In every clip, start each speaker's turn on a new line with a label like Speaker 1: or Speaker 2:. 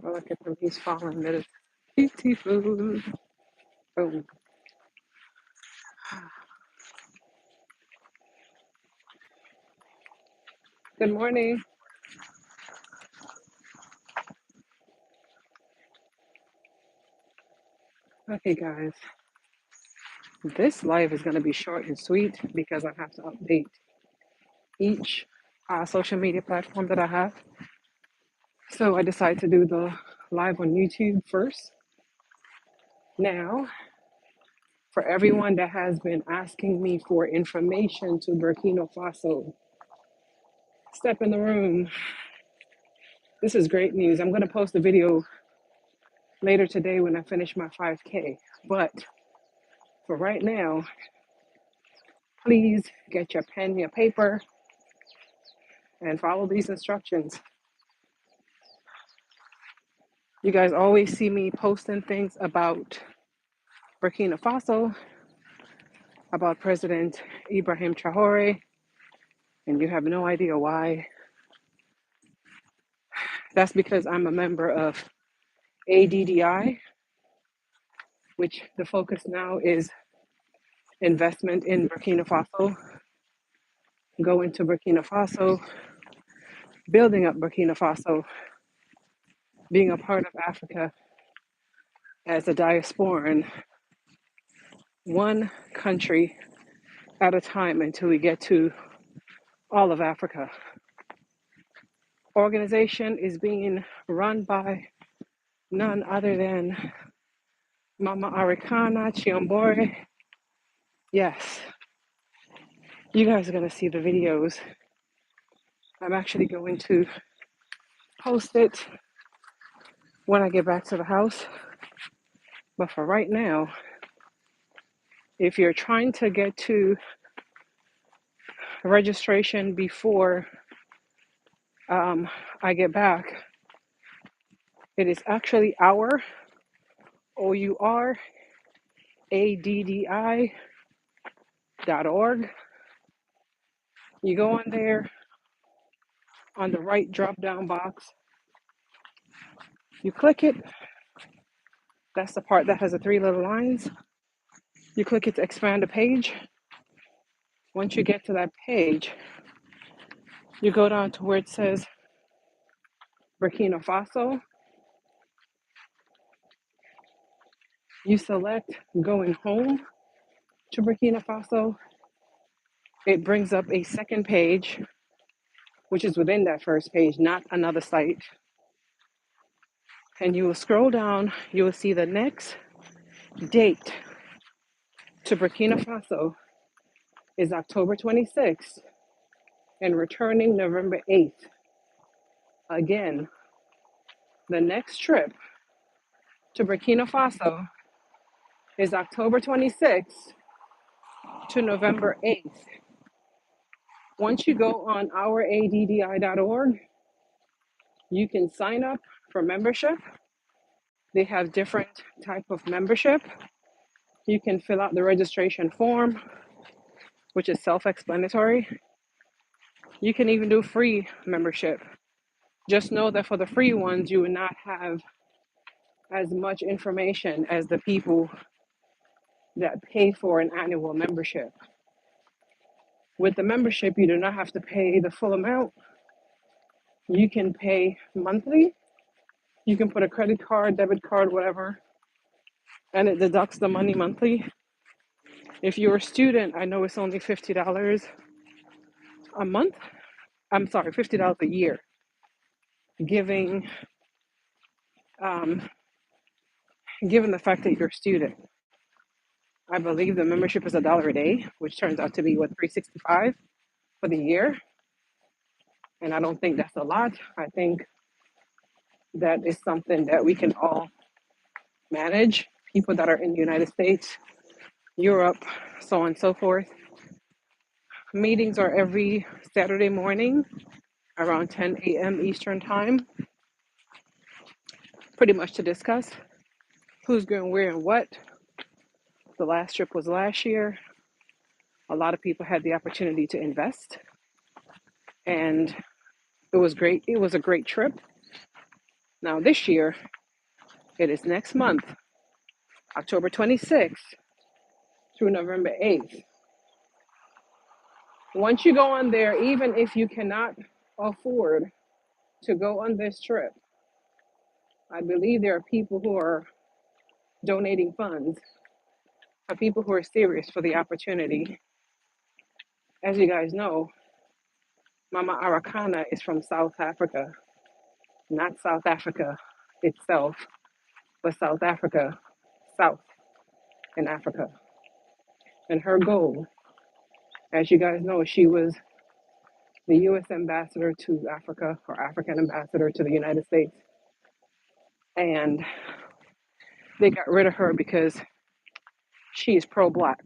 Speaker 1: Oh, look at them. He's falling. That is beautiful. Oh, good morning. Okay, guys. This live is going to be short and sweet because I have to update each social media platform that I have. So I decided to do the live on YouTube first. Now, for everyone that has been asking me for information to Burkina Faso, step in the room. This is great news. I'm going to post a video later today when I finish my 5K. But for right now, please get your pen, your paper, and follow these instructions. You guys always see me posting things about Burkina Faso, about President Ibrahim Traore, and you have no idea why. That's because I'm a member of ADDI, which the focus now is investment in Burkina Faso, going to Burkina Faso, building up Burkina Faso, being a part of Africa as a diasporan, one country at a time until we get to all of Africa. Organization is being run by none other than Mama Arikana Chiombore. Yes, you guys are going to see the videos. I'm actually going to post it when I get back to the house. But for right now, if you're trying to get to registration before I get back, it is actually OURADDI.org. You go on there, on the right drop down box, you click it. That's the part that has the three little lines. You click it to expand the page. Once you get to that page, you go down to where it says Burkina Faso. You select going home to Burkina Faso. It brings up a second page, which is within that first page, not another site. And you will scroll down, you will see the next date to Burkina Faso is October 26th and returning November 8th. Again, the next trip to Burkina Faso is October 26th to November 8th. Once you go on ouraddi.org, you can sign up for membership. They have different type of membership. You can fill out the registration form, which is self-explanatory. You can even do free membership. Just know that for the free ones, you will not have as much information as the people that pay for an annual membership. With the membership, you do not have to pay the full amount. You can pay monthly. You can put a credit card, debit card, whatever, and it deducts the money monthly. If you're a student, I know it's only $50 a month. I'm sorry, $50 a year. Giving, given the fact that you're a student, I believe the membership is $1 a day, which turns out to be what, $365 for the year. And I don't think that's a lot. I think that is something that we can all manage. People that are in the United States, Europe, so on and so forth. Meetings are every Saturday morning around 10 a.m. Eastern time, pretty much to discuss who's going where and what. The last trip was last year. A lot of people had the opportunity to invest, and it was great. It was a great trip. Now, this year, it is next month, October 26th through November 8th. Once you go on there, even if you cannot afford to go on this trip, I believe there are people who are donating funds for people who are serious for the opportunity. As you guys know, Mama Arakana is from South Africa, not South Africa itself, but South Africa, South in Africa. And her goal, as you guys know, she was the U.S. ambassador to Africa, or African ambassador to the United States. And they got rid of her because she's pro-Black.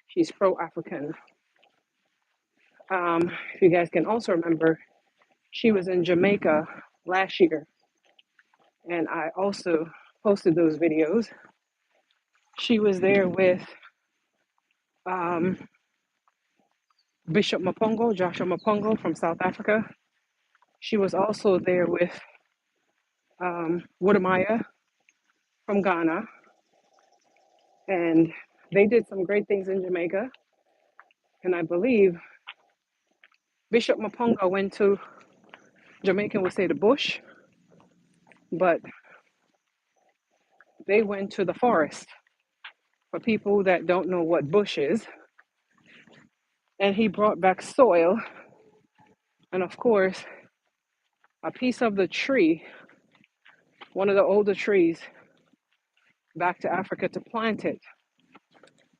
Speaker 1: She's pro-African. If you guys can also remember, she was in Jamaica last year, and I also posted those videos. She was there with um, Bishop Mapongo, Joshua Mapongo from South Africa. She was also there with Wodamaya from Ghana, and they did some great things in Jamaica. And I believe Bishop Mapongo went to, Jamaican would say the bush, but they went to the forest. For people that don't know what bush is, and he brought back soil and, of course, a piece of the tree, one of the older trees, back to Africa to plant it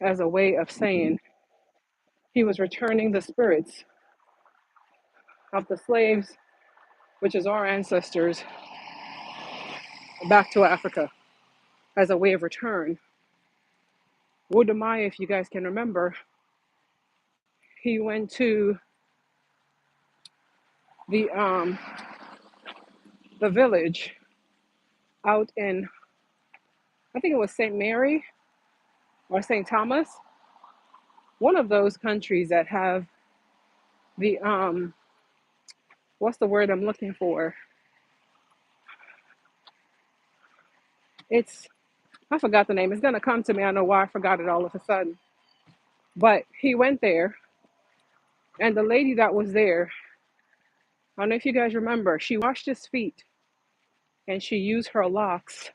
Speaker 1: as a way of saying he was returning the spirits of the slaves, which is our ancestors, back to Africa as a way of return. Wodamaya, if you guys can remember, he went to the village out in, I think it was St. Mary or St. Thomas, one of those countries that have the what's the word I'm looking for? It's, I forgot the name. It's gonna come to me. I know why I forgot it all of a sudden. But he went there, and the lady that was there, I don't know if you guys remember, she washed his feet and she used her locks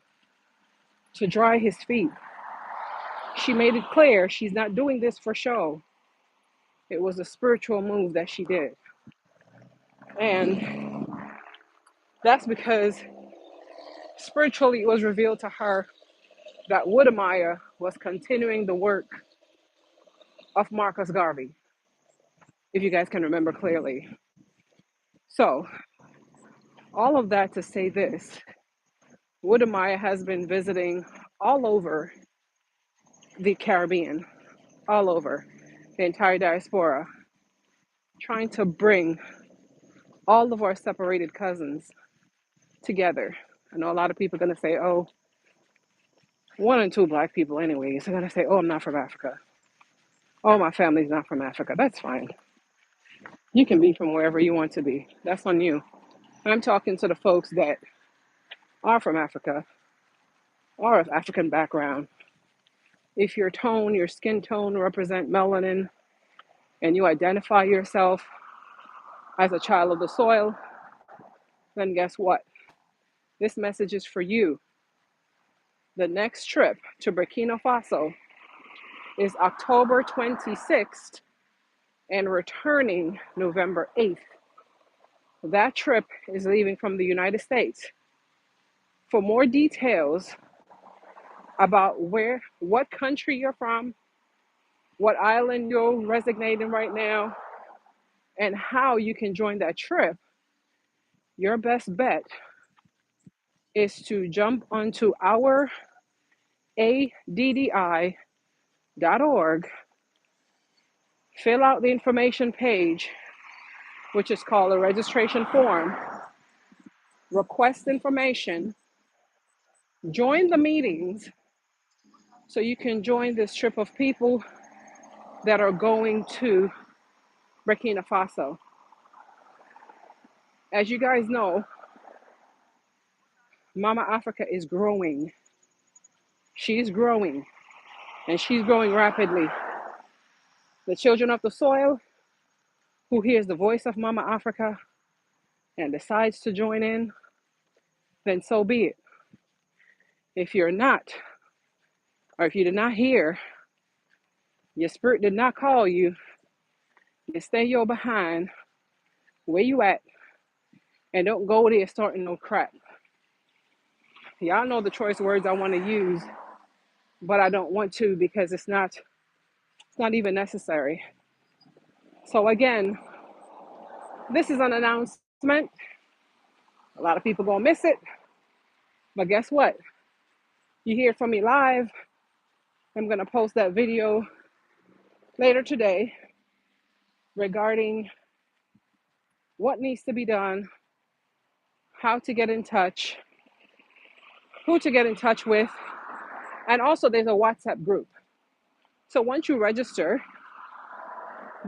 Speaker 1: to dry his feet. She made it clear she's not doing this for show. It was a spiritual move that she did. And that's because spiritually it was revealed to her that Wodamaya was continuing the work of Marcus Garvey, if you guys can remember clearly. So, all of that to say this, Wodamaya has been visiting all over the Caribbean, all over the entire diaspora, trying to bring all of our separated cousins together. I know a lot of people are going to say, oh, one and two Black people anyways. They're going to say, oh, I'm not from Africa. Oh, my family's not from Africa. That's fine. You can be from wherever you want to be. That's on you. I'm talking to the folks that are from Africa or of African background. If your tone, your skin tone represent melanin and you identify yourself as a child of the soil, then guess what? This message is for you. The next trip to Burkina Faso is October 26th and returning November 8th. That trip is leaving from the United States. For more details about what country you're from, what island you're resignating right now, and how you can join that trip, your best bet is to jump onto our ADDI.org, fill out the information page, which is called a registration form, request information, join the meetings so you can join this trip of people that are going to Burkina Faso. As you guys know, Mama Africa is growing. She's growing, and she's growing rapidly. The children of the soil who hears the voice of Mama Africa and decides to join in, then so be it. If you're not, or if you did not hear, your spirit did not call you, you stay your behind where you at and don't go there starting no crap. Y'all know the choice words I want to use, but I don't want to because it's not even necessary. So again, this is an announcement. A lot of people gonna miss it, but guess what? You hear from me live. I'm gonna post that video later today regarding what needs to be done, how to get in touch, who to get in touch with, and also there's a WhatsApp group. So once you register,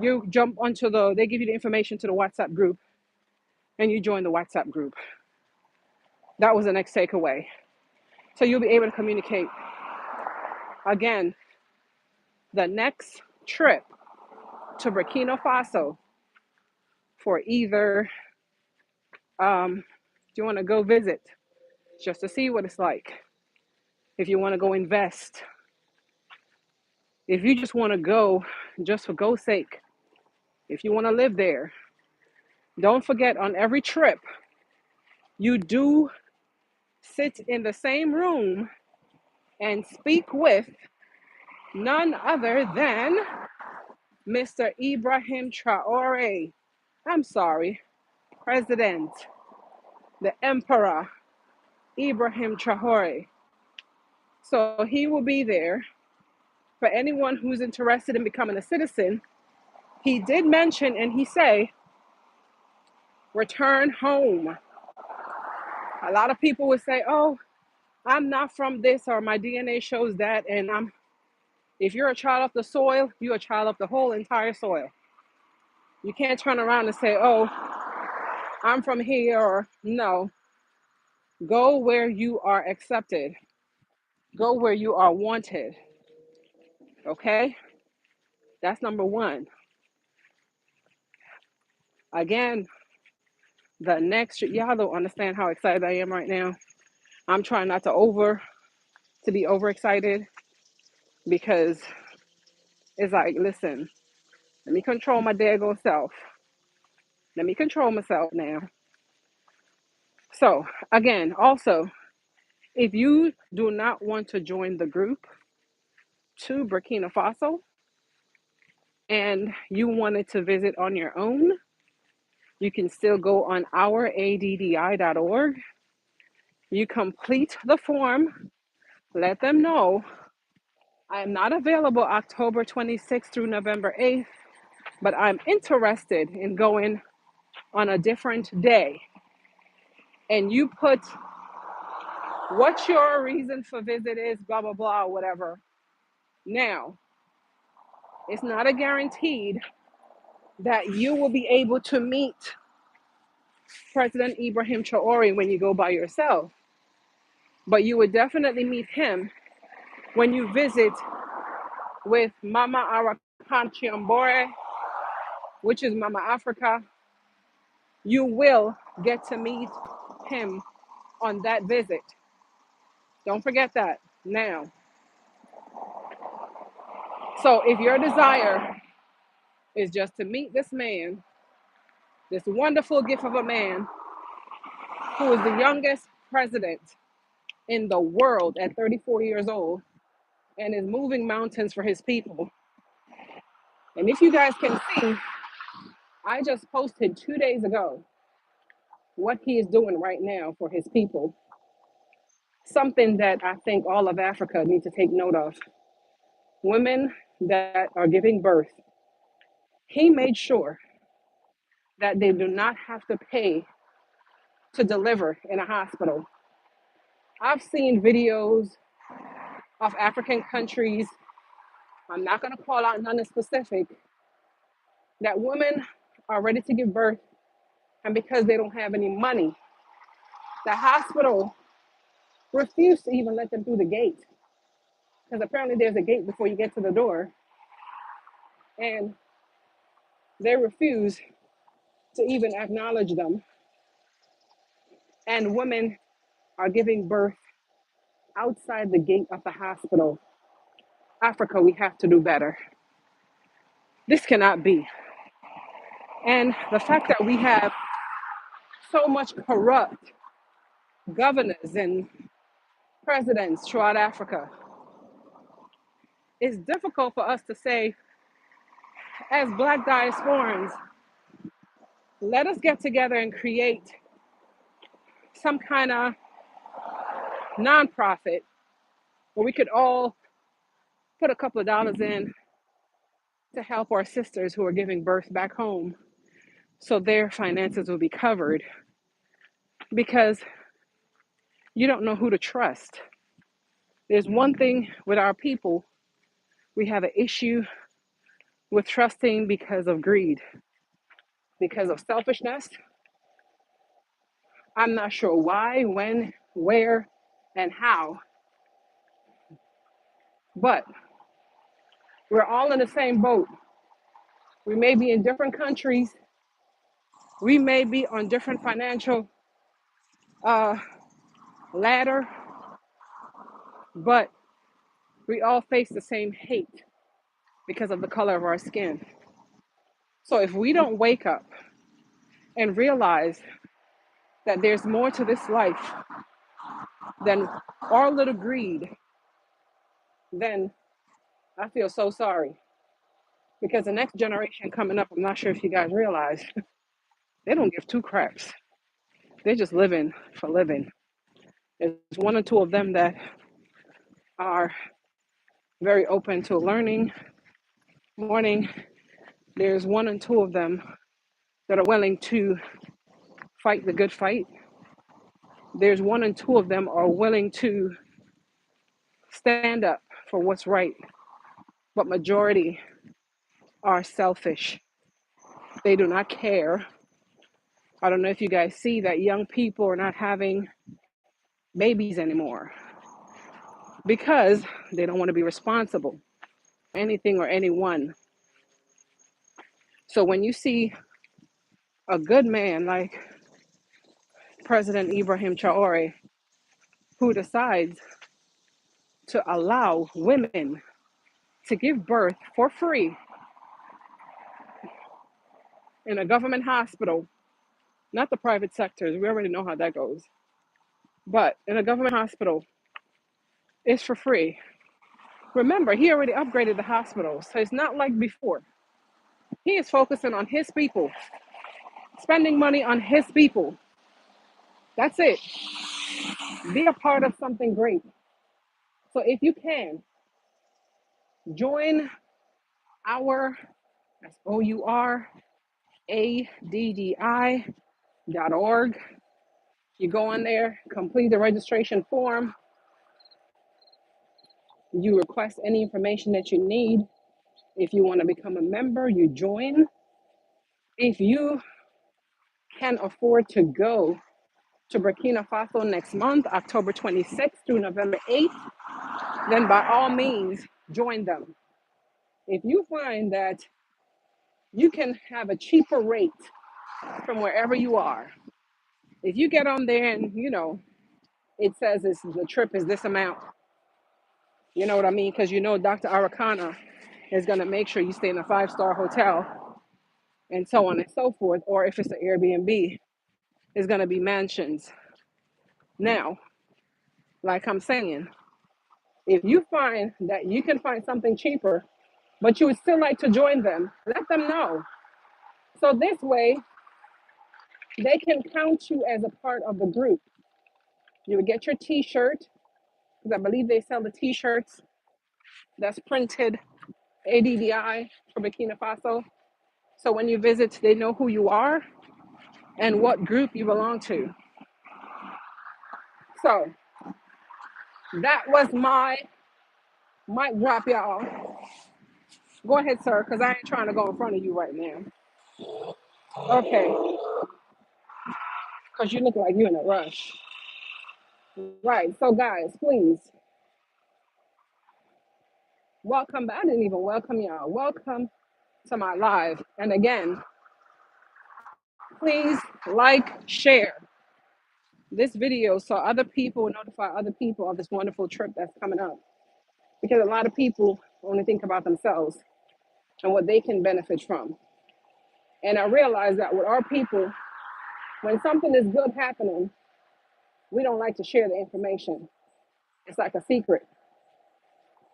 Speaker 1: you jump onto they give you the information to the WhatsApp group and you join the WhatsApp group. That was the next takeaway. So you'll be able to communicate. Again, the next trip to Burkina Faso for either, do you want to go visit just to see what it's like? If you want to go invest, if you just want to go just for go's sake, if you want to live there, don't forget on every trip, you do sit in the same room and speak with none other than Mr. Ibrahim Traore. I'm sorry, President, the Emperor Ibrahim Traore. So he will be there for anyone who's interested in becoming a citizen. He did mention and he say, return home. A lot of people would say, oh, I'm not from this or my DNA shows that. And if you're a child of the soil, you're a child of the whole entire soil. You can't turn around and say, oh, I'm from here or no. Go where you are accepted. Go where you are wanted. Okay? That's number one. Again, y'all don't understand how excited I am right now. I'm trying not to be overexcited because it's like, listen, let me control my daggone self. Let me control myself now. So again, also, if you do not want to join the group to Burkina Faso and you wanted to visit on your own, you can still go on ouraddi.org. You complete the form, let them know I am not available October 26th through November 8th, but I'm interested in going on a different day. And you put what your reason for visit is, blah, blah, blah, whatever. Now, it's not a guaranteed that you will be able to meet President Ibrahim Traore when you go by yourself, but you would definitely meet him when you visit with Mama Arakan Chiambore, which is Mama Africa. You will get to meet him on that visit. Don't forget that now. So if your desire is just to meet this man, this wonderful gift of a man who is the youngest president in the world at 34 years old and is moving mountains for his people. And if you guys can see, I just posted 2 days ago what he is doing right now for his people. Something that I think all of Africa needs to take note of. Women that are giving birth, he made sure that they do not have to pay to deliver in a hospital. I've seen videos of African countries, I'm not going to call out none in specific, that women are ready to give birth, and because they don't have any money, the hospital refused to even let them through the gate because apparently there's a gate before you get to the door, and they refuse to even acknowledge them. And women are giving birth outside the gate of the hospital. Africa, we have to do better. This cannot be. And the fact that we have so much corrupt governors and presidents throughout Africa, it's difficult for us to say, as Black diasporans, let us get together and create some kind of nonprofit where we could all put a couple of dollars in to help our sisters who are giving birth back home so their finances will be covered, because you don't know who to trust. There's one thing with our people, we have an issue with trusting because of greed, because of selfishness. I'm not sure why, when, where, and how, but we're all in the same boat. We may be in different countries, we may be on different financial uh, ladder, but we all face the same hate because of the color of our skin. So if we don't wake up and realize that there's more to this life than our little greed, then I feel so sorry. Because the next generation coming up, I'm not sure if you guys realize, they don't give two craps. They're just living for living. There's one or two of them that are very open to learning, morning. There's one and two of them that are willing to fight the good fight. There's one and two of them are willing to stand up for what's right. But majority are selfish. They do not care. I don't know if you guys see that young people are not having babies anymore because they don't want to be responsible for anything or anyone. So when you see a good man like President Ibrahim Traore, who decides to allow women to give birth for free in a government hospital, not the private sectors, we already know how that goes, but in a government hospital, it's for free. Remember, he already upgraded the hospitals, so it's not like before. He is focusing on his people, spending money on his people. That's it. Be a part of something great. So if you can, join our, that's OURADDI.org. You go on there, complete the registration form. You request any information that you need. If you want to become a member, you join. If you can afford to go to Burkina Faso next month, October 26th through November 8th, then by all means, join them. If you find that you can have a cheaper rate from wherever you are, if you get on there and, it says the trip is this amount, you know what I mean? Because Dr. Arakana is going to make sure you stay in a 5-star hotel and so on and so forth. Or if it's an Airbnb, it's going to be mansions. Now, like I'm saying, if you find that you can find something cheaper, but you would still like to join them, let them know. So this way, they can count you as a part of the group. You would get your t-shirt, because I believe they sell the t-shirts that's printed ADDI for Burkina Faso. So when you visit, they know who you are and what group you belong to. So that was my mic drop, y'all. Go ahead, sir, because I ain't trying to go in front of you right now. Okay, because you look like you're in a rush. Right. So, guys, please welcome back. I didn't even welcome y'all. Welcome to my live. And again, please like, share this video so other people notify other people of this wonderful trip that's coming up. Because a lot of people only think about themselves and what they can benefit from. And I realize that with our people, when something is good happening, we don't like to share the information. It's like a secret.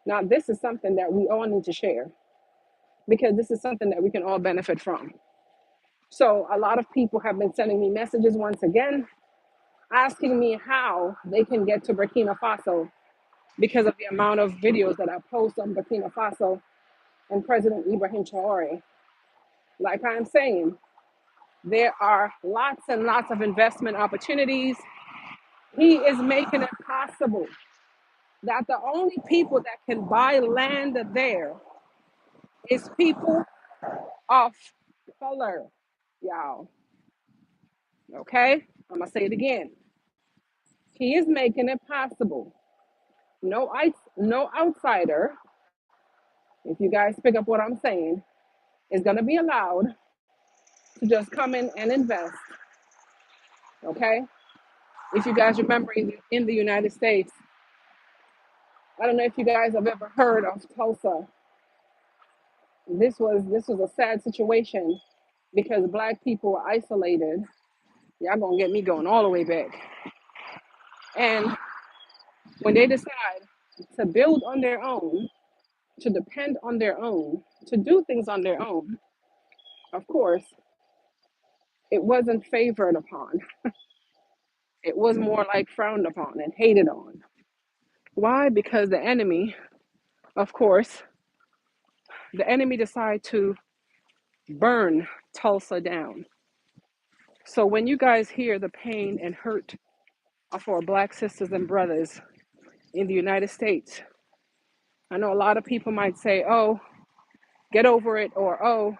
Speaker 1: Now, this is something that we all need to share because this is something that we can all benefit from. So, a lot of people have been sending me messages once again, asking me how they can get to Burkina Faso because of the amount of videos that I post on Burkina Faso and President Ibrahim Traore. Like I'm saying, there are lots and lots of investment opportunities. He is making it possible that the only people that can buy land there is people of color, y'all. Okay? I'm gonna say it again. He is making it possible. No outsider, if you guys pick up what I'm saying, is gonna be allowed to just come in and invest. Okay? If you guys remember in the United States, I don't know if you guys have ever heard of Tulsa. This was a sad situation because black people were isolated. Y'all gonna get me going all the way back. And when they decide to build on their own, to depend on their own, to do things on their own, of course, it wasn't favored upon. It was more like frowned upon and hated on. Why? Because the enemy, of course, the enemy decided to burn Tulsa down. So when you guys hear the pain and hurt of our black sisters and brothers in the United States, I know a lot of people might say, oh, get over it, or oh,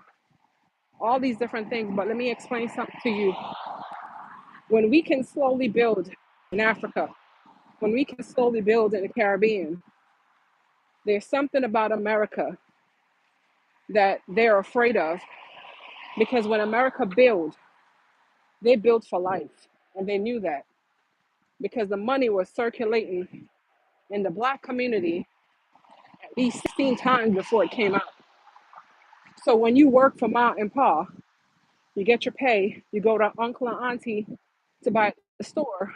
Speaker 1: all these different things. But let me explain something to you. When we can slowly build in Africa, when we can slowly build in the Caribbean, there's something about America that they're afraid of because when America built, they built for life. And they knew that because the money was circulating in the black community at least 16 times before it came out. So when you work for Ma and Pa, you get your pay, you go to uncle and auntie to buy at the store.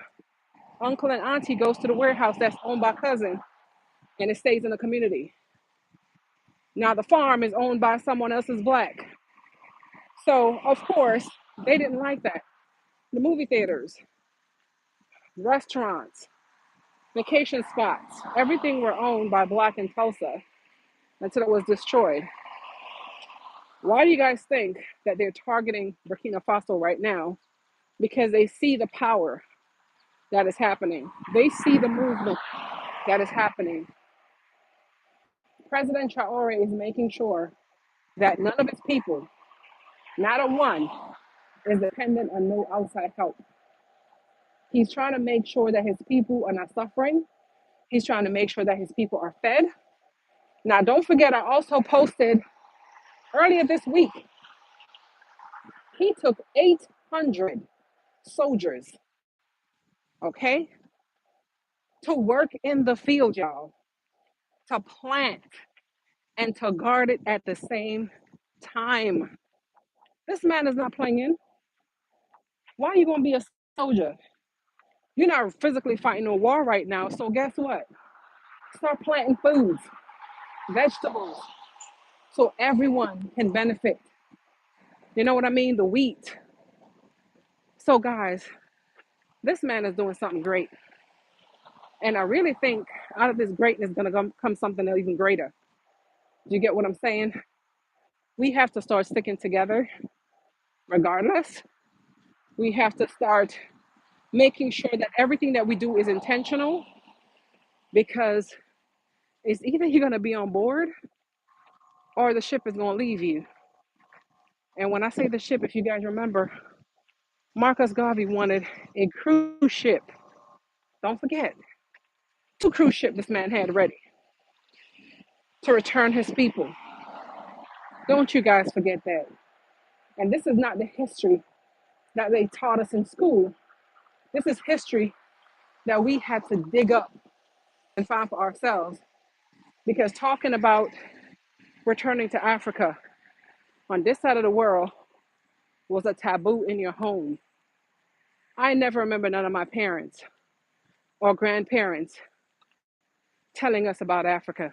Speaker 1: Uncle and auntie goes to the warehouse that's owned by cousin and it stays in the community. Now the farm is owned by someone else's black. So of course they didn't like that. The movie theaters, restaurants, vacation spots, everything were owned by black in Tulsa until it was destroyed. Why do you guys think that they're targeting Burkina Faso right now? Because they see the power that is happening. They see the movement that is happening. President Traore is making sure that none of his people, not a one, is dependent on no outside help. He's trying to make sure that his people are not suffering. He's trying to make sure that his people are fed. Now, don't forget, I also posted earlier this week, he took 800 soldiers, okay, to work in the field, y'all, to plant and to guard it at the same time. This man is not playing. Why are you going to be a soldier? You're not physically fighting a war right now. So guess what? Start planting foods, vegetables, so everyone can benefit. You know what I mean? The wheat. So guys, this man is doing something great. And I really think out of this greatness is going to come something even greater. Do you get what I'm saying? We have to start sticking together regardless. We have to start making sure that everything that we do is intentional because it's either you're going to be on board or the ship is going to leave you. And when I say the ship, if you guys remember, Marcus Garvey wanted a cruise ship Don't forget, 2 cruise ships this man had ready to return his people. Don't you guys forget that. And this is not the history that they taught us in school. This is history that we had to dig up and find for ourselves. Because talking about returning to Africa on this side of the world was a taboo in your home. I never remember none of my parents or grandparents telling us about Africa,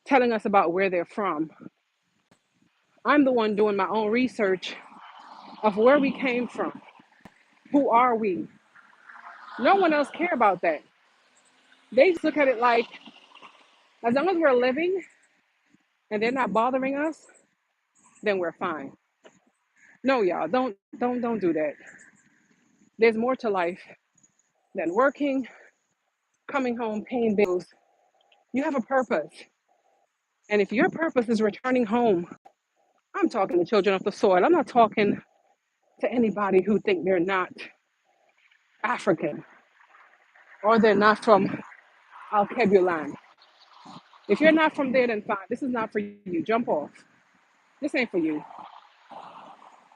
Speaker 1: telling us about where they're from. I'm the one doing my own research of where we came from. Who are we? No one else care about that. They just look at it like, as long as we're living and they're not bothering us, then we're fine. No, y'all, don't do that. There's more to life than working, coming home, paying bills. You have a purpose. And if your purpose is returning home, I'm talking to children of the soil. I'm not talking to anybody who think they're not African or they're not from Alkebulan. If you're not from there, then fine. This is not for you. Jump off. This ain't for you.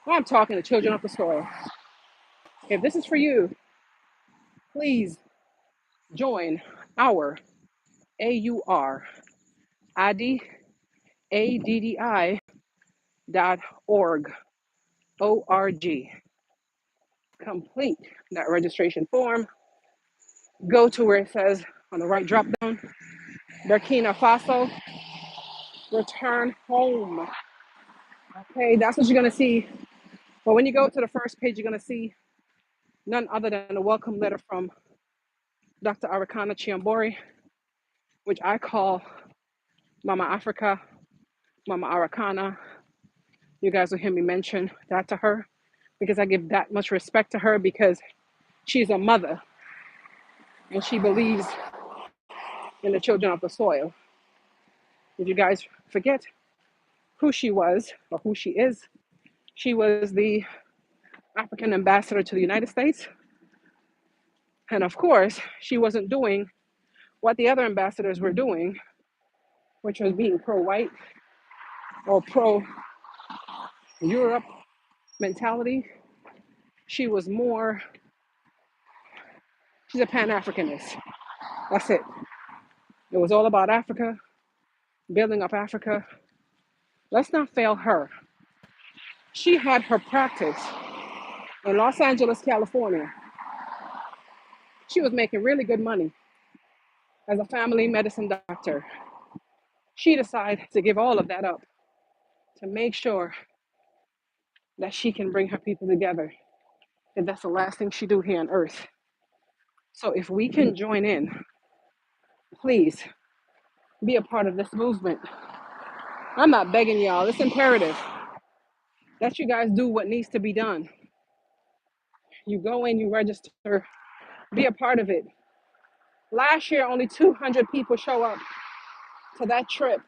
Speaker 1: I'm talking to children of the soil. If this is for you, please join our AUR, ADDI.org, ORG. Complete that registration form. Go to where it says on the right drop down, Burkina Faso, return home. Okay, that's what you're gonna see. But when you go to the first page, you're gonna see none other than a welcome letter from Dr. Arakana Chiambori, which I call Mama Africa, Mama Arakana. You guys will hear me mention that to her because I give that much respect to her because she's a mother and she believes in the children of the soil. If you guys forget who she was or who she was the African ambassador to the United States. And of course, she wasn't doing what the other ambassadors were doing, which was being pro-white or pro-Europe mentality. She was more, she's a Pan-Africanist. That's it. It was all about Africa, building up Africa. Let's not fail her. She had her practice in Los Angeles, California. She was making really good money as a family medicine doctor. She decided to give all of that up to make sure that she can bring her people together. And that's the last thing she do here on earth. So if we can join in, please be a part of this movement. I'm not begging y'all, it's imperative that you guys do what needs to be done. You go in, you register, be a part of it. Last year, only 200 people show up to that trip,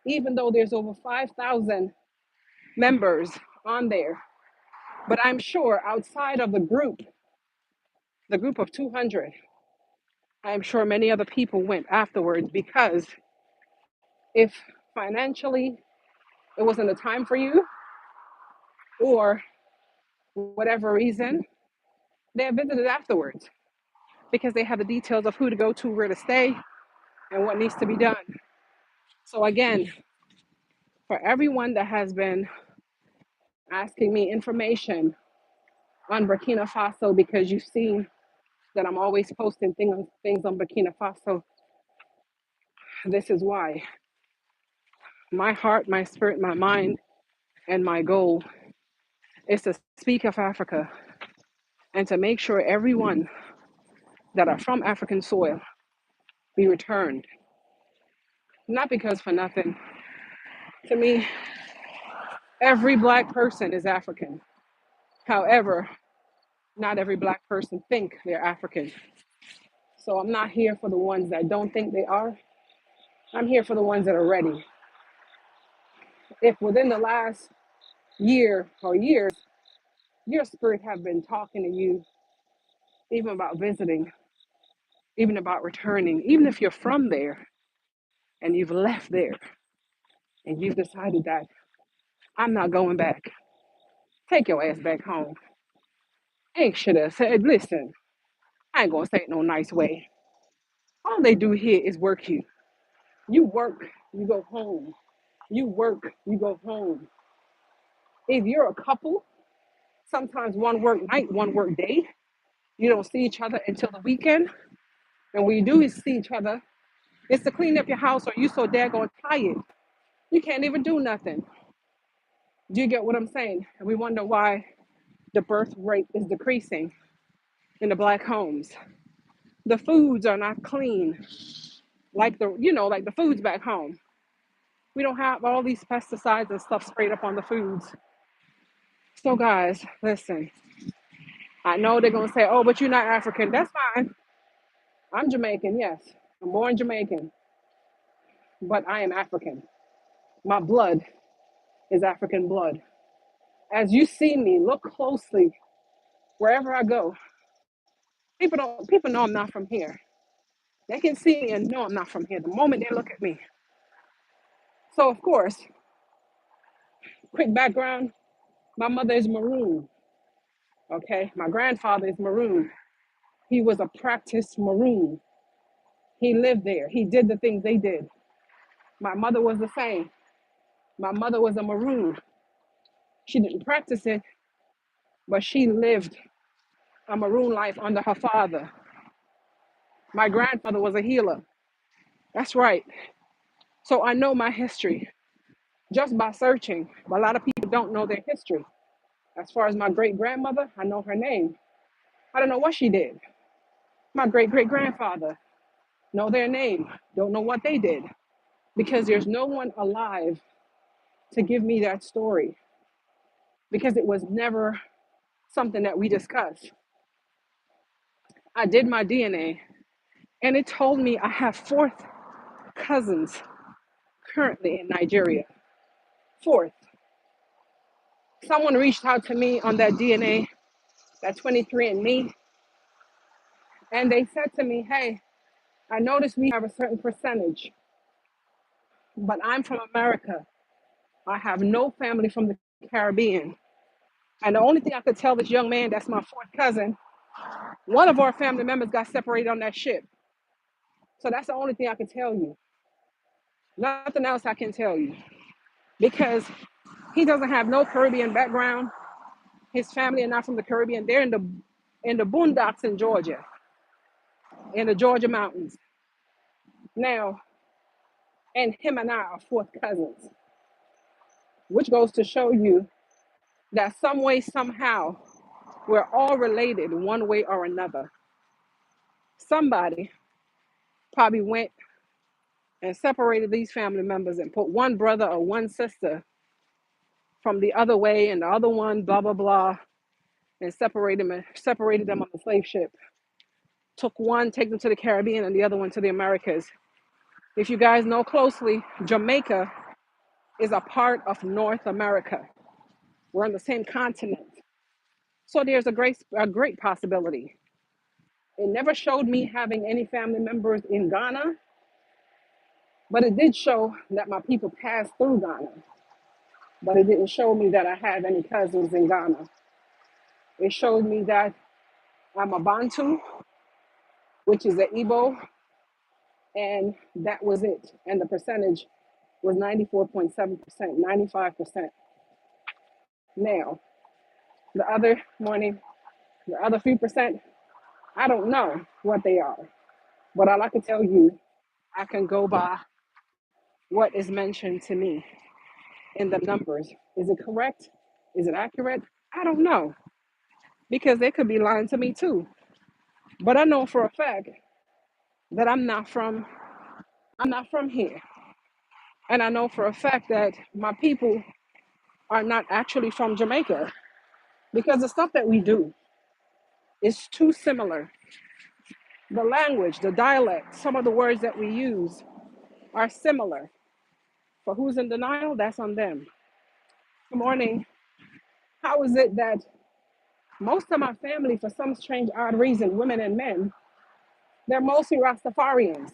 Speaker 1: even though there's over 5,000 members on there. But I'm sure outside of the group of 200, I'm sure many other people went afterwards because if financially it wasn't a time for you or whatever reason, they have visited afterwards because they have the details of who to go to, where to stay, and what needs to be done. So again, for everyone that has been asking me information on Burkina Faso because you've seen that I'm always posting things on Burkina Faso, this is why. My heart, my spirit, my mind, and my goal is to speak of Africa and to make sure everyone that are from African soil be returned. Not because for nothing. To me, every black person is African. However, not every black person think they're African. So I'm not here for the ones that don't think they are. I'm here for the ones that are ready. If within the last year or years, your spirit have been talking to you even about visiting, even about returning, even if you're from there and you've left there and you've decided that I'm not going back, take your ass back home. Ain't should have said, listen, I ain't gonna say it no nice way. All they do here is work you. You work, you go home. You work, you go home. If you're a couple, sometimes one work night, one work day, you don't see each other until the weekend. And when you do see each other, it's to clean up your house or you so daggone tired. You can't even do nothing. Do you get what I'm saying? And we wonder why the birth rate is decreasing in the black homes. The foods are not clean like like the foods back home. We don't have all these pesticides and stuff sprayed up on the foods. So guys, listen, I know they're gonna say, oh, but you're not African. That's fine. I'm Jamaican, yes. I'm born Jamaican, but I am African. My blood is African blood. As you see me, look closely wherever I go. People know I'm not from here. They can see me and know I'm not from here the moment they look at me. So of course, quick background, my mother is maroon. Okay, my grandfather is maroon. He was a practiced maroon. He lived there. He did the things they did. My mother was the same. My mother was a maroon. She didn't practice it, but she lived a maroon life under her father. My grandfather was a healer. That's right. So I know my history just by searching. But a lot of people don't know their history. As far as my great grandmother, I know her name. I don't know what she did. My great great grandfather, know their name. Don't know what they did. Because there's no one alive to give me that story. Because it was never something that we discussed. I did my DNA and it told me I have fourth cousins currently in Nigeria. Fourth. Someone reached out to me on that DNA, that 23andMe, and they said to me, hey, I noticed we have a certain percentage, but I'm from America. I have no family from the Caribbean. And the only thing I could tell this young man that's my fourth cousin, one of our family members got separated on that ship. So that's the only thing I can tell you. Nothing else I can tell you. Because he doesn't have no Caribbean background. His family are not from the Caribbean. They're in the boondocks in Georgia, in the Georgia mountains. Now, and him and I are fourth cousins, which goes to show you that some way, somehow, we're all related one way or another. Somebody probably went and separated these family members and put one brother or one sister from the other way and the other one, blah, blah, blah, and separated them on the slave ship. Took one, take them to the Caribbean, and the other one to the Americas. If you guys know closely, Jamaica is a part of North America. We're on the same continent. So there's a great possibility. It never showed me having any family members in Ghana, but it did show that my people passed through Ghana. But it didn't show me that I have any cousins in Ghana. It showed me that I'm a Bantu, which is an Igbo, and that was it. And the percentage was 94.7%, 95%. Now, the other morning, the other few percent, I don't know what they are. But all I can tell you, I can go by what is mentioned to me in the numbers. Is it correct? Is it accurate? I don't know because they could be lying to me too. But I know for a fact that I'm not from here. And I know for a fact that my people are not actually from Jamaica because the stuff that we do is too similar. The language, the dialect, some of the words that we use are similar. For who's in denial, that's on them. Good morning. How is it that Most of my family, for some strange, odd reason, women and men, they're mostly Rastafarians.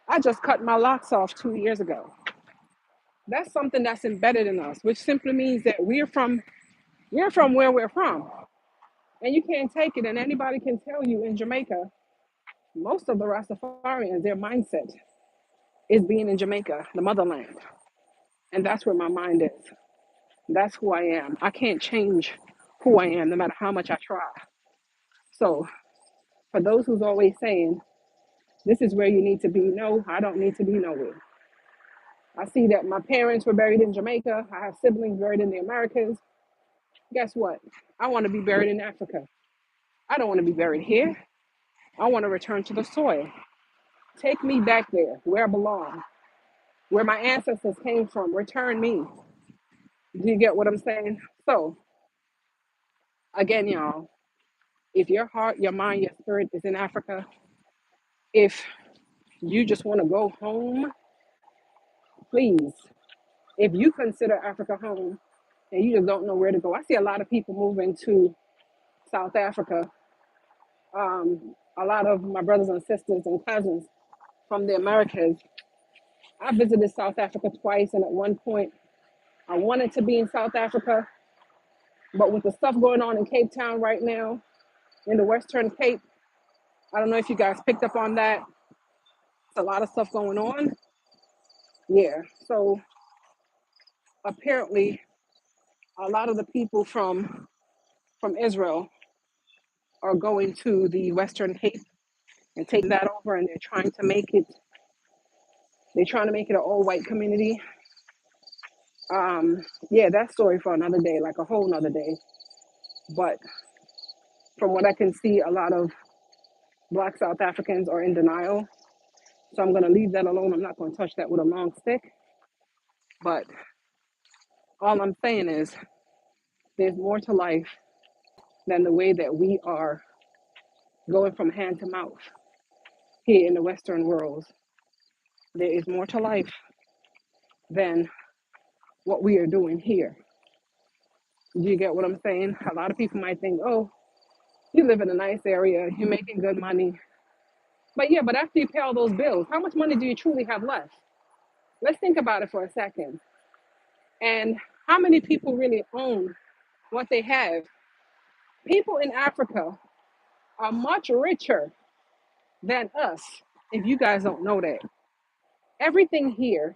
Speaker 1: I just cut my locks off 2 years ago. That's something that's embedded in us, which simply means that we're from where we're from. And you can't take it. And anybody can tell you in Jamaica, most of the Rastafarians, their mindset is being in Jamaica, the motherland. And that's where my mind is. That's who I am. I can't change who I am no matter how much I try. So for those who's always saying, this is where you need to be, no, I don't need to be nowhere. I see that my parents were buried in Jamaica. I have siblings buried in the Americas. Guess what? I want to be buried in Africa. I don't want to be buried here. I want to return to the soil. Take me back there where I belong, where my ancestors came from. Return me. Do you get what I'm saying? So, again, y'all, if your heart, your mind, your spirit is in Africa, if you just want to go home, please, if you consider Africa home and you just don't know where to go, I see a lot of people moving to South Africa. A lot of my brothers and sisters and cousins from the Americas. I visited South Africa twice, and at one point, I wanted to be in South Africa, but with the stuff going on in Cape Town right now, in the Western Cape, I don't know if you guys picked up on that. It's a lot of stuff going on. Yeah. So apparently, a lot of the people from Israel are going to the Western Cape and taking that over, and they're trying to make it an all-white community. Yeah, that story for another day, like a whole nother day. But from what I can see, a lot of Black South Africans are in denial. So I'm going to leave that alone. I'm not going to touch that with a long stick. But all I'm saying is there's more to life than the way that we are going from hand to mouth here in the Western world. There is more to life than what we are doing here. Do you get what I'm saying? A lot of people might think, oh, you live in a nice area, you're making good money. But yeah, but after you pay all those bills, how much money do you truly have left? Let's think about it for a second. And how many people really own what they have? People in Africa are much richer than us, if you guys don't know that. Everything here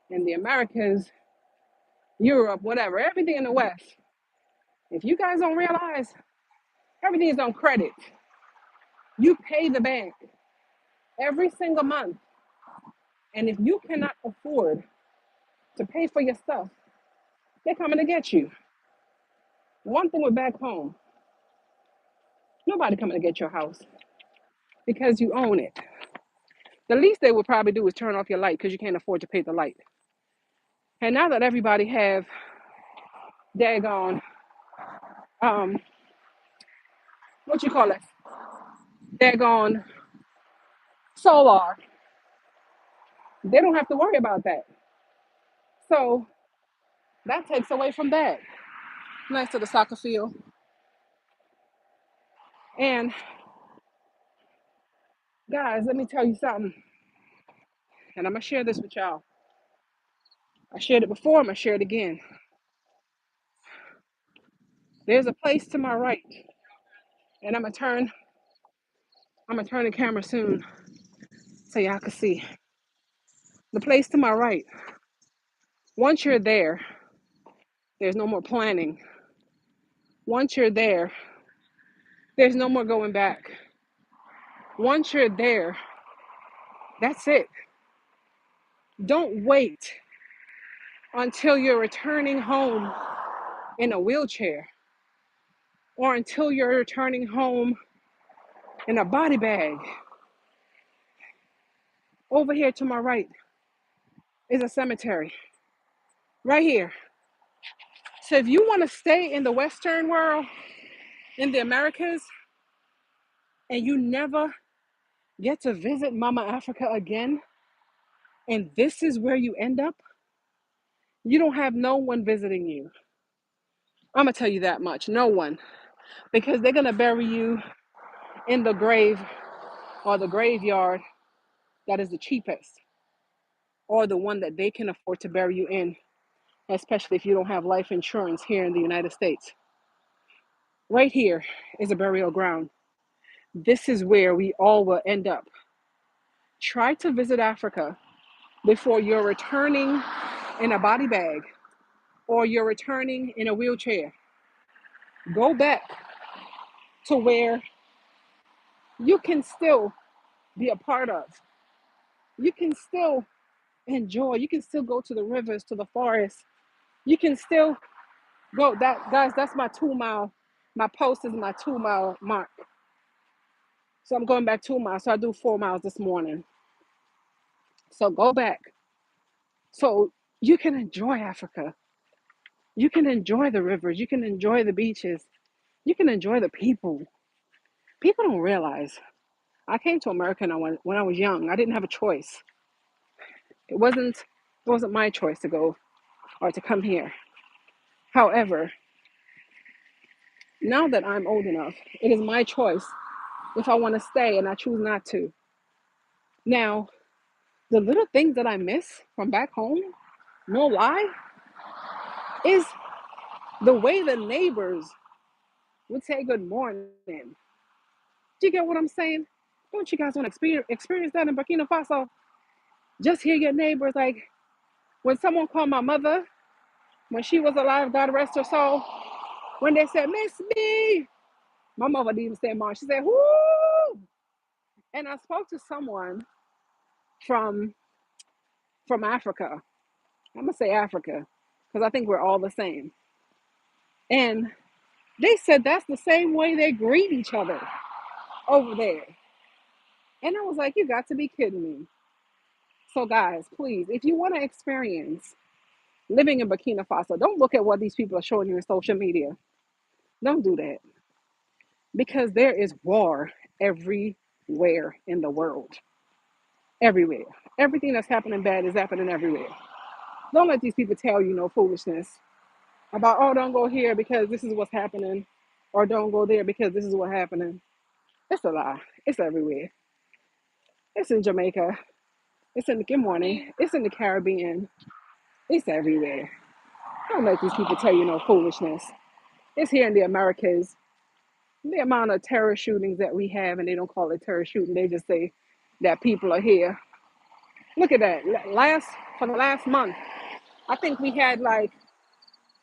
Speaker 1: in the Americas, Europe, whatever, everything in the West, if you guys don't realize, everything is on credit. You pay the bank every single month. And if you cannot afford to pay for your stuff, they're coming to get you. One thing with back home, nobody coming to get your house because you own it. The least they would probably do is turn off your light because you can't afford to pay the light. And now that everybody have daggone, um, what you call it, daggone solar, they don't have to worry about that. So that takes away from that. Next to the soccer field. And guys, let me tell you something. And I'm gonna share this with y'all. I shared it before, I'm gonna share it again. There's a place to my right, and I'm gonna turn the camera soon so y'all can see. The place to my right. Once you're there, there's no more planning. Once you're there, there's no more going back. Once you're there, that's it. Don't wait until you're returning home in a wheelchair or until you're returning home in a body bag. Over here to my right is a cemetery. Right here. So if you want to stay in the Western world, in the Americas, and you never get to visit Mama Africa again, and this is where you end up, you don't have no one visiting you. I'm going to tell you that much. No one. because they're going to bury you in the grave or the graveyard that is the cheapest or the one that they can afford to bury you in, especially if you don't have life insurance here in the United States. Right here is a burial ground. This is where we all will end up. Try to visit Africa before you're returning in a body bag or you're returning in a wheelchair. Go back to where you can still be a part of. You can still enjoy. You can still go to the rivers, to the forest. You can still go. That guys, that's my 2 mile. My post is my 2 mile mark. So I'm going back 2 miles. So I do 4 miles this morning. So go back. So you can enjoy Africa. You can enjoy the rivers. You can enjoy the beaches. You can enjoy the people. People don't realize. I came to America when I was young. I didn't have a choice. It wasn't my choice to go or to come here. However, now that I'm old enough, it is my choice if I want to stay and I choose not to. Now, the little things that I miss from back home, no lie, is the way the neighbors would say good morning. Do you get what I'm saying? Don't you guys want to experience that in Burkina Faso? Just hear your neighbors like when someone called my mother when she was alive, God rest her soul. When they said Miss B, my mother didn't even say mom. She said whoo. And I spoke to someone from Africa. I'm gonna say Africa because I think we're all the same. And they said that's the same way they greet each other over there. And I was like, you got to be kidding me. So guys, please, if you want to experience living in Burkina Faso, don't look at what these people are showing you in social media. Don't do that because there is war everywhere in the world. Everywhere. Everything that's happening bad is happening everywhere. Don't let these people tell you no foolishness about, oh, don't go here because this is what's happening, or don't go there because this is what's happening. It's a lie. It's everywhere. It's in Jamaica. It's in the good morning. It's in the Caribbean. It's everywhere. Don't let these people tell you no foolishness. It's here in the Americas. The amount of terror shootings that we have, and they don't call it terror shooting. They just say that people are here. Look at that. For the last month, I think we had like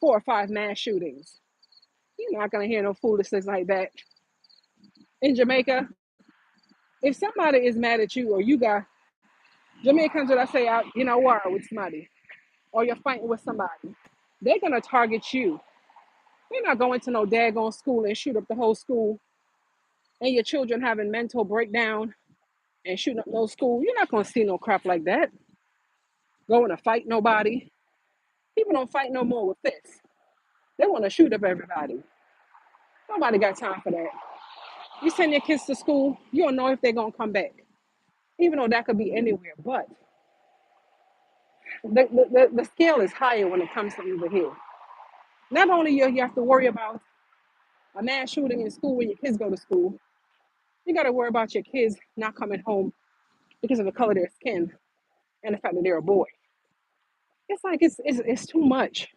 Speaker 1: 4 or 5 mass shootings. You're not gonna hear no foolishness like that. In Jamaica, if somebody is mad at you or you got Jamaicans that I say out, war with somebody, or you're fighting with somebody, they're gonna target you. They're not going to no daggone school and shoot up the whole school and your children having mental breakdown and shooting up no school. You're not gonna see no crap like that. Going to fight nobody. People don't fight no more with fists. They want to shoot up everybody. Nobody got time for that. You send your kids to school, you don't know if they're gonna come back. Even though that could be anywhere. But the scale is higher when it comes to over here. Not only you have to worry about a mass shooting in school when your kids go to school, you got to worry about your kids not coming home because of the color of their skin and the fact that they're a boy. It's like it's too much.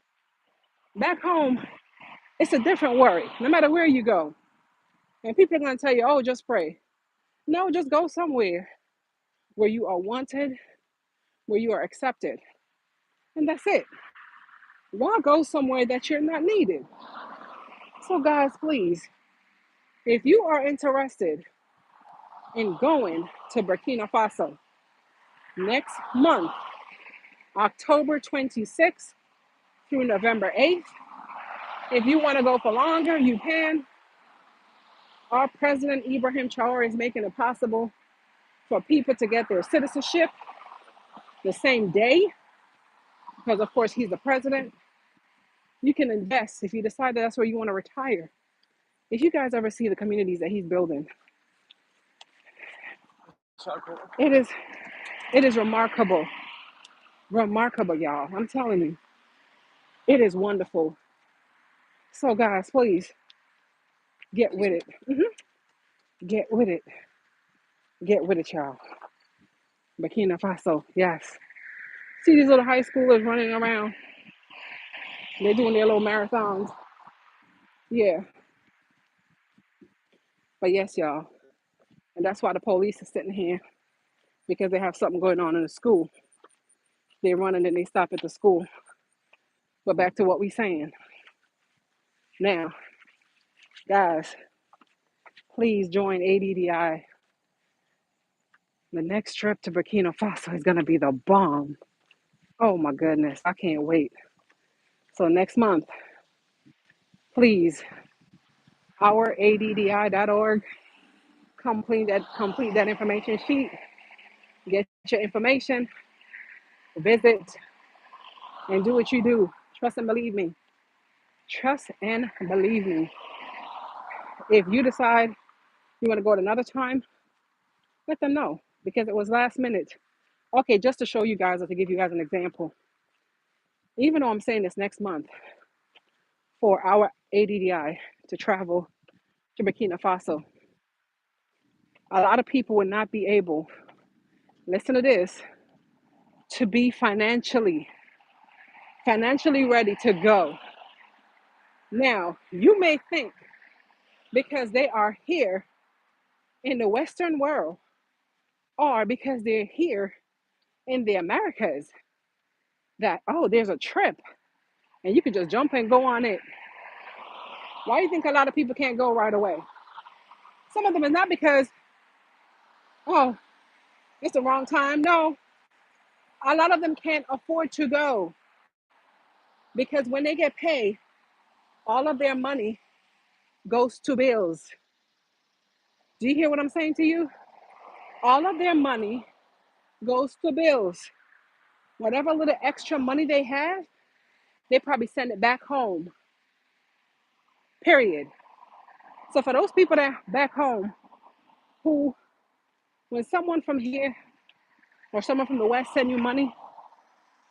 Speaker 1: Back home, it's a different worry. No matter where you go, and people are gonna tell you, "Oh, just pray." No, just go somewhere where you are wanted, where you are accepted, and that's it. Why go somewhere that you're not needed? So, guys, please, if you are interested in going to Burkina Faso next month, October 26th through November 8th, if you want to go for longer, you can. Our president, Ibrahim Traore, is making it possible for people to get their citizenship the same day because, of course, he's the president. You can invest if you decide that that's where you want to retire. If you guys ever see the communities that he's building, it is remarkable. Remarkable, y'all. I'm telling you, it is wonderful. So, guys, please, Get with it. Get with it. Get with it, y'all. Burkina Faso, yes. See these little high schoolers running around. They're doing their little marathons. Yeah, but yes, y'all. And that's why the police are sitting here because they have something going on in the school. They run and then they stop at the school. But back to what we saying. Now, guys, please join ADDI. The next trip to Burkina Faso is going to be the bomb. Oh my goodness, I can't wait. So next month, please, ouraddi.org, complete that information sheet, get your information, visit, and do what you do. Trust and believe me. Trust and believe me. If you decide you want to go at another time, let them know because it was last minute. Okay, just to show you guys or to give you guys an example, even though I'm saying this next month for our ADDI to travel to Burkina Faso, a lot of people would not be able, listen to this, to be financially ready to go. Now, you may think because they are here in the Western world or because they're here in the Americas that, oh, there's a trip and you can just jump and go on it. Why do you think a lot of people can't go right away? Some of them is not because, oh, it's the wrong time. No, a lot of them can't afford to go because when they get paid, all of their money goes to bills. Do you hear what I'm saying to you? All of their money goes to bills. Whatever little extra money they have, they probably send it back home. Period. So for those people that are back home who, when someone from here or someone from the West send you money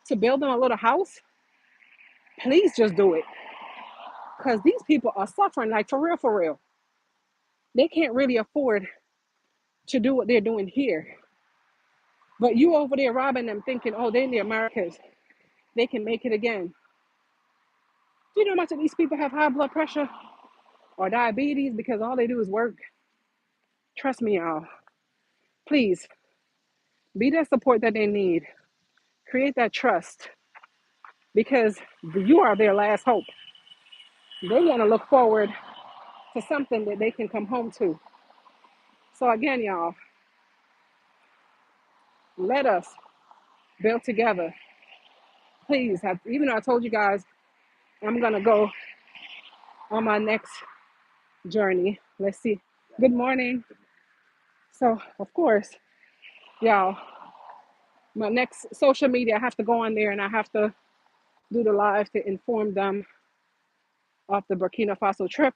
Speaker 1: to build them a little house, please just do it. Because these people are suffering, like for real, for real. They can't really afford to do what they're doing here. But you over there robbing them thinking, oh, they're in the Americas. They can make it again. Do you know how much of these people have high blood pressure or diabetes because all they do is work? Trust me, y'all. Please be that support that they need. Create that trust because you are their last hope. They want to look forward to something that they can come home to. So again, y'all, let us build together. Please, even though I told you guys I'm going to go on my next journey. Let's see. Good morning. So, of course, y'all, my next social media, I have to go on there and I have to do the live to inform them of the Burkina Faso trip.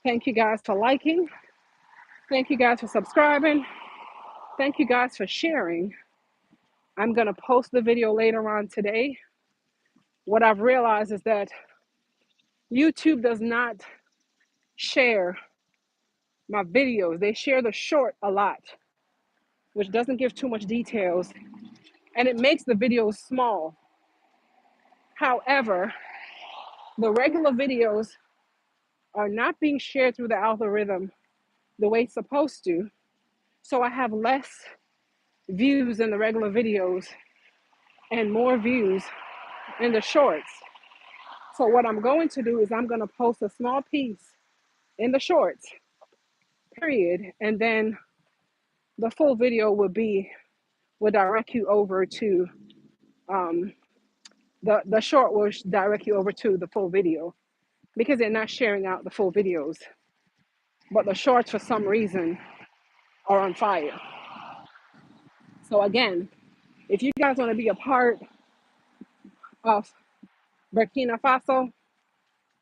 Speaker 1: Thank you guys for liking. Thank you guys for subscribing. Thank you guys for sharing. I'm going to post the video later on today. What I've realized is that YouTube does not share my videos. They share the short a lot, which doesn't give too much details, and it makes the videos small. However, the regular videos are not being shared through the algorithm the way it's supposed to. So I have less views in the regular videos and more views in the shorts. So what I'm going to do is I'm going to post a small piece in the shorts, period, and then the full video will direct you over to um, the short will direct you over to the full video because they're not sharing out the full videos, but the shorts for some reason are on fire. So again, if you guys want to be a part of Burkina Faso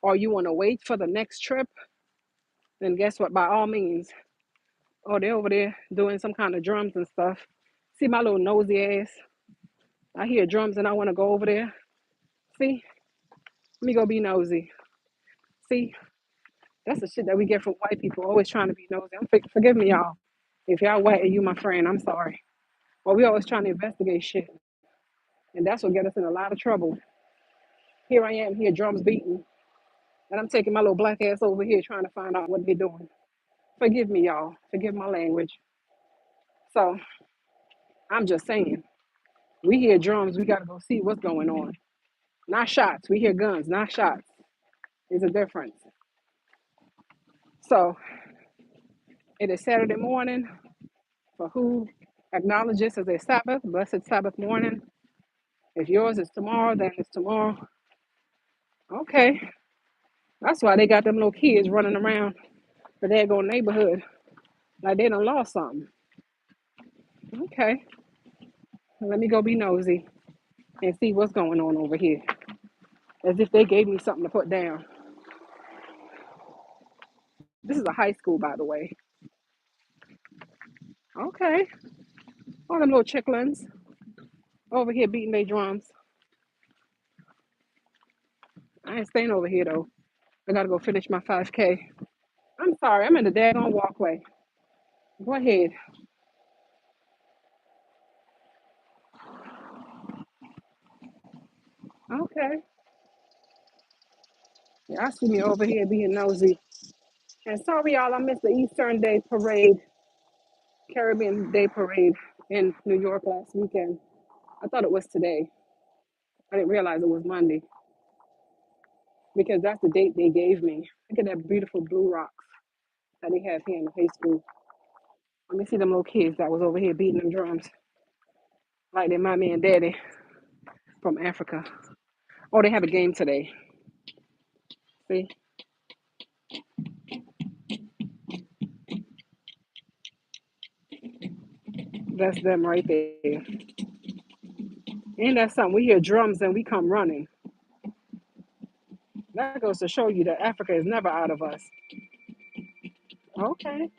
Speaker 1: or you want to wait for the next trip, then guess what? By all means, oh, they're over there doing some kind of drums and stuff. See my little nosy ass? I hear drums and I want to go over there. See? Let me go be nosy. See? That's the shit that we get from white people, always trying to be nosy. Forgive me, y'all. If y'all white and you my friend, I'm sorry. But we always trying to investigate shit. And that's what get us in a lot of trouble. Here I am, here drums beating, and I'm taking my little black ass over here trying to find out what they're doing. Forgive me, y'all. Forgive my language. So I'm just saying, we hear drums, we gotta go see what's going on. Not shots. We hear guns, not shots. There's a difference. So it is Saturday morning for who acknowledges as a Sabbath, blessed Sabbath morning. If yours is tomorrow, then it's tomorrow. Okay. That's why they got them little kids running around the daggone neighborhood like they done lost something. Okay. Let me go be nosy and see what's going on over here. As if they gave me something to put down. This is a high school, by the way. Okay. All them little chicklins over here beating their drums. I ain't staying over here, though. I gotta go finish my 5K. I'm sorry, I'm in the daggone walkway. Go ahead. Okay. Yeah, I see me over here being nosy. And sorry, y'all, I missed the Eastern Day Parade, Caribbean Day Parade in New York last weekend. I thought it was today. I didn't realize it was Monday because that's the date they gave me. Look at that beautiful blue rocks that they have here in the high school. Let me see them little kids that was over here beating them drums like they mommy and daddy from Africa. Oh, they have a game today. See, that's them right there. Ain't that something? We hear drums and we come running. That goes to show you that Africa is never out of us. Okay.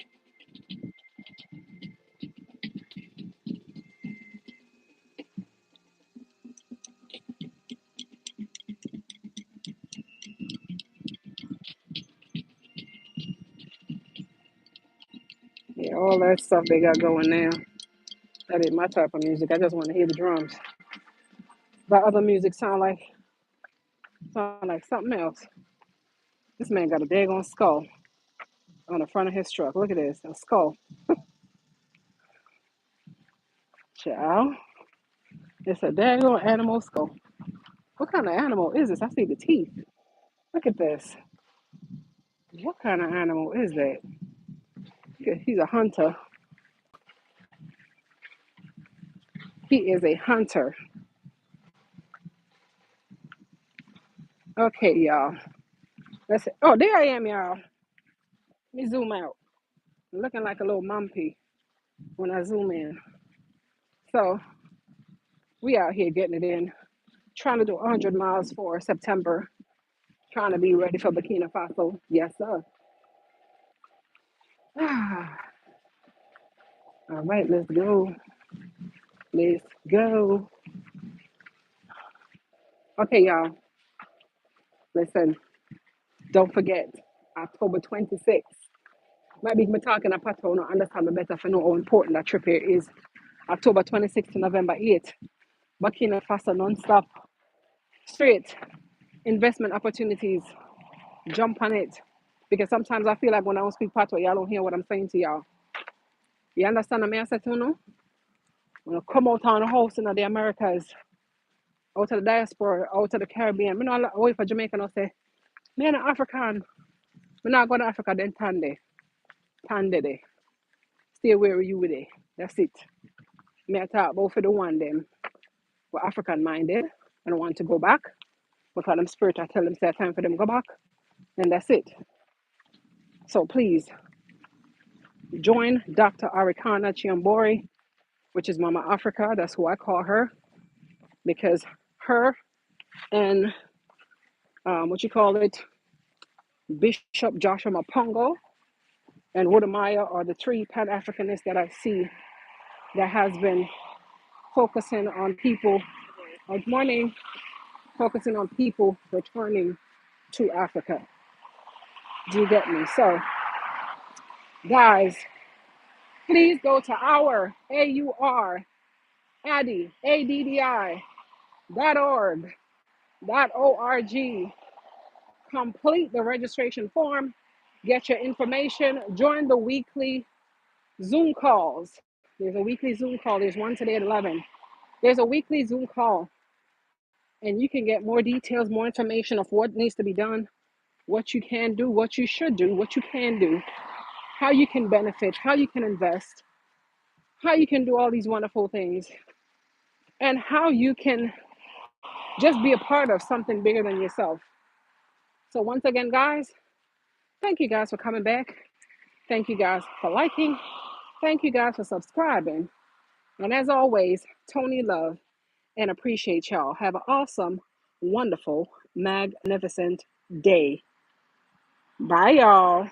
Speaker 1: Yeah, all that stuff they got going now. That ain't my type of music. I just want to hear the drums. But other music sound like something else. This man got a daggone skull on the front of his truck. Look at this, a skull. Child, it's a daggone animal skull. What kind of animal is this? I see the teeth. Look at this. What kind of animal is that? He's a hunter. He is a hunter. Okay, y'all. Let's see. Oh, there I am, y'all. Let me zoom out. I'm looking like a little mumpy when I zoom in. So we out here getting it in, trying to do 100 miles for September, trying to be ready for Burkina Faso. Yes, sir. All right, let's go. Let's go. Okay, y'all. Listen, don't forget, October 26th. Might be me talking a pattern, no understand me better for know how important that trip here is. October 26th to November 8th. Burkina Faso non-stop. Straight investment opportunities. Jump on it. Because sometimes I feel like when I don't speak patois, y'all don't hear what I'm saying to y'all. You understand what I say to you? When I come out on the house in the Americas, out of the diaspora, out of the Caribbean, I know away for Jamaica and I say, me an African. We not go to Africa then Tande. Tande de. Stay where you with it. That's it. Me I talk about for the one them were African minded and want to go back. Because them spirit I tell them say time for them go back. And that's it. So please join Dr. Arikana Chiambori, which is Mama Africa. That's who I call her. Because her and what you call it, Bishop Joshua Mapongo and Wodamaya are the three Pan-Africanists that I see that has been focusing on people, good morning, focusing on people returning to Africa. Do you get me? So, guys, please go to our AUR, ADDI, ADDI, .org, complete the registration form, get your information, join the weekly Zoom calls. There's a weekly Zoom call. There's one today at 11. There's a weekly Zoom call, and you can get more details, more information of what needs to be done, what you can do, what you should do, what you can do, how you can benefit, how you can invest, how you can do all these wonderful things, and how you can just be a part of something bigger than yourself. So, once again, guys, thank you guys for coming back. Thank you guys for liking. Thank you guys for subscribing. And as always, Tony love and appreciate y'all. Have an awesome, wonderful, magnificent day. Bye, y'all.